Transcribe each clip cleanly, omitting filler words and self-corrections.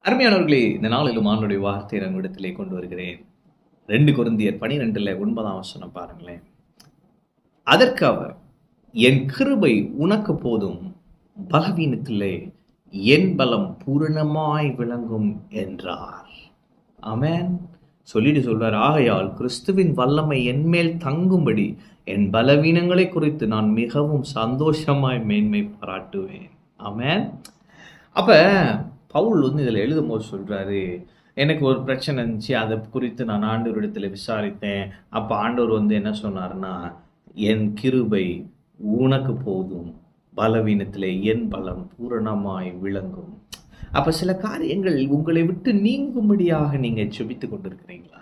அருமையானவர்களே, இந்த நாளிலும் ஆண்டவருடைய வார்த்தையை நம்மிடத்திலே கொண்டு வருகிறேன். 2 கொரிந்தியர் 12 9ஆம் வசனம் பாருங்களேன். அதற்கு அவர், என் கிருபை உனக்கு போதும், பலவீனத்திலே என் பலம் பூரணமாய் விளங்கும் என்றார். ஆமென். சொல்லிட்டு சொல்றார், ஆகையால் கிறிஸ்துவின் வல்லமை என்மேல் தங்கும்படி என் பலவீனங்களை குறித்து நான் மிகவும் சந்தோஷமாய் மேன்மை பாராட்டுவேன். ஆமென். அப்ப பவுல் இதில் எழுதும்போது சொல்றாரு, எனக்கு ஒரு பிரச்சனை இருந்துச்சு, அதை குறித்து நான் ஆண்டவரிடத்தில் விசாரித்தேன். அப்போ ஆண்டவர் என்ன சொன்னார்னா, என் கிருபை உனக்கு போதும், பலவீனத்திலே என் பலம் பூரணமாய் விளங்கும். அப்போ சில காரியங்கள் உங்களை விட்டு நீங்கும்படியாக நீங்கள் செபித்து கொண்டிருக்கிறீங்களா?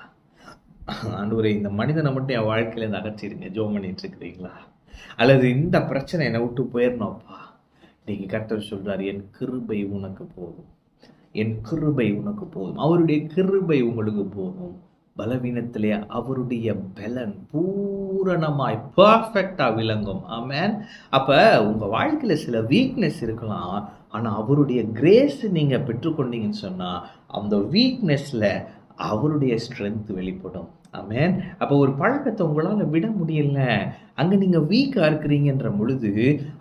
ஆண்டவரே, இந்த மனிதனை மட்டும் என் வாழ்க்கையிலேருந்து அகற்றிடுங்க, ஜெபம் பண்ணிட்டு இருக்கிறீங்களா? அல்லது இந்த பிரச்சனை என்னை விட்டு போயிடணும்ப்பா, நீங்கள் கர்த்தர் சொல்றாரு, என் கிருபை உனக்கு போதும், என் கிருபை உனக்கு போதும். அவருடைய கிருபை உங்களுக்கு போதும். பலவீனத்திலே அவருடைய பலன் பூரணமாய் பர்ஃபெக்டா விளங்கும். ஆமென். அப்ப உங்க வாழ்க்கையில சில வீக்னஸ் இருக்கலாம், ஆனா அவருடைய கிரேஸ் நீங்க பெற்றுக்கொண்டீங்கன்னு சொன்னா அந்த வீக்னஸ்ல அவருடைய ஸ்ட்ரென்த் வெளிப்படும். ஆமென். அப்போ ஒரு பழக்கத்தை உங்களால் விட முடியல, அங்கே நீங்கள் வீக்காக இருக்கிறீங்கன்ற பொழுது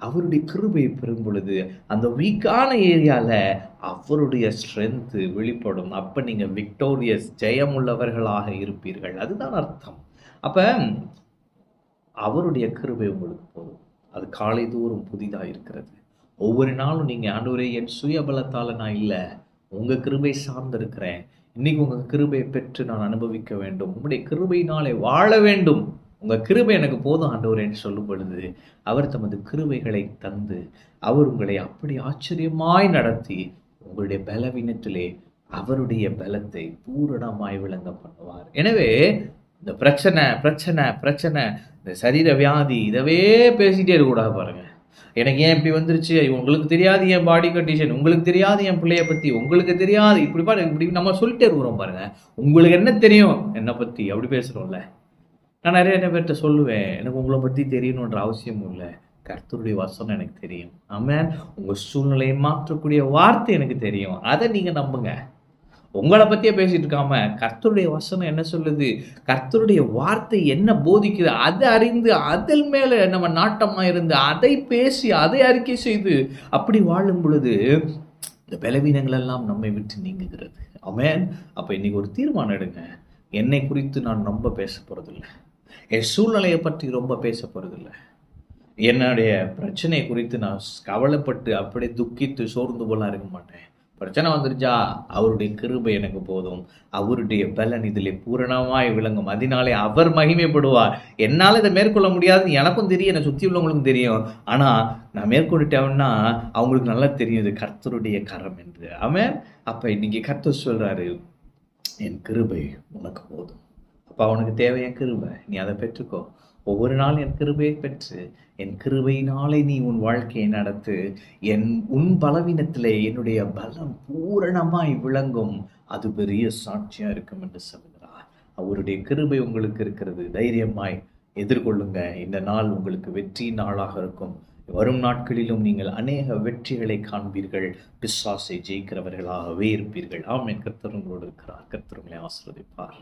அவருடைய கிருபையை பெறும் பொழுது அந்த வீக்கான ஏரியாவில் அவருடைய ஸ்ட்ரென்த்து வெளிப்படும். அப்போ நீங்கள் விக்டோரியஸ் ஜெயமுள்ளவர்களாக இருப்பீர்கள். அதுதான் அர்த்தம். அப்போ அவருடைய கிருபை உங்களுக்கு போதும். அது காலை தோறும் புதிதாக இருக்கிறது. ஒவ்வொரு நாளும் நீங்கள் ஆண்டவரே, என் சுய பலத்தால் நான் இல்லை, உங்கள் கிருபை சார்ந்திருக்கிறேன், இன்னைக்கு உங்கள் கிருபையை பெற்று நான் அனுபவிக்க வேண்டும், உங்களுடைய கிருபையினாலே வாழ வேண்டும், உங்கள் கிருபை எனக்கு போதும் ஆண்டவரே என்று சொல்லும் பொழுது அவர் தமது கிருபைகளை தந்து அவர் உங்களை அப்படி ஆச்சரியமாய் நடத்தி உங்களுடைய பலவீனத்திலே அவருடைய பலத்தை பூரணமாய் விளங்க பண்ணுவார். எனவே இந்த பிரச்சனை பிரச்சனை பிரச்சனை, இந்த சரீர வியாதி, இதவே பேசிட்டே இருக்கக்கூடாது. பாருங்க, எனக்கு ஏன் இப்படி வந்துருச்சு, உங்களுக்கு தெரியாது என் பாடி கண்டிஷன், உங்களுக்கு தெரியாது என் பிள்ளைய பற்றி, உங்களுக்கு தெரியாது, இப்படி நம்ம சொல்லிட்டே இருக்கிறோம். பாருங்க, உங்களுக்கு என்ன தெரியும் என்னை பற்றி, அப்படி பேசுகிறோம்ல. நான் நிறைய பேர்கிட்ட சொல்லுவேன், எனக்கு உங்களை பற்றி தெரியணுன்ற அவசியமும் இல்லை, கர்த்தருடைய வசனம் எனக்கு தெரியும். ஆமென். உங்கள் சூழ்நிலையை மாற்றக்கூடிய வார்த்தை எனக்கு தெரியும், அதை நீங்கள் நம்புங்க. உங்களை பற்றியே பேசிட்டு இருக்காம கர்த்தருடைய வசனம் என்ன சொல்லுது, கர்த்தருடைய வார்த்தை என்ன போதிக்குது, அதை அறிந்து அதில் மேலே நம்ம நாட்டமாக இருந்து அதை பேசி அதை அறிக்கை செய்து அப்படி வாழும் பொழுது இந்த பலவீனங்கள் எல்லாம் நம்மை விட்டு நீங்குகிறது. ஆமென். அப்போ இன்னைக்கு ஒரு தீர்மானம் எடுங்க, என்னை குறித்து நான் ரொம்ப பேச போகிறதில்லை, என் சூழ்நிலையை பற்றி ரொம்ப பேச போகிறதில்லை, என்னுடைய பிரச்சனை குறித்து நான் கவலைப்பட்டு அப்படியே துக்கித்து சோர்ந்து போலாம் இருக்க மாட்டேன். பிரச்சனை வந்துருச்சா, அவருடைய கிருபை எனக்கு போதும், அவருடைய பலன் இதிலே பூரணமாய் விளங்கும், அதனாலே அவர் மகிமைப்படுவார். என்னால் இதை மேற்கொள்ள முடியாது, எனக்கும் தெரியும், என்னை சுற்றி உள்ளவங்களுக்கும் தெரியும், ஆனால் நான் மேற்கொண்டுட்டேன்னா அவங்களுக்கு நல்லா தெரியும் இது கர்த்தருடைய கரம் என்று. ஆமென். அப்போ இன்னைக்கு கர்த்தர் சொல்றாரு, என் கிருபை உனக்கு போதும். அப்போ அவனுக்கு தேவை என் கிருபை, நீ அதை பெற்றுக்கோ. ஒவ்வொரு நாளும் என் கிருபையை பெற்று என் கிருபையினாலே நீ உன் வாழ்க்கையை நடத்து. உன் பலவீனத்திலே என்னுடைய பலம் பூரணமாய் விளங்கும், அது பெரிய சாட்சியா இருக்கும் என்று சொல்கிறார். அவருடைய கிருபை உங்களுக்கு இருக்கிறது, தைரியமாய் எதிர்கொள்ளுங்க. இந்த நாள் உங்களுக்கு வெற்றி நாளாக இருக்கும். வரும் நாட்களிலும் நீங்கள் அநேக வெற்றிகளை காண்பீர்கள், பிசாசை ஜெயிக்கிறவர்களாகவே இருப்பீர்கள். ஆமென். கர்த்தர் உங்களோடு இருக்கிறார். கர்த்தர் உங்களை ஆசீர்வதிப்பார்.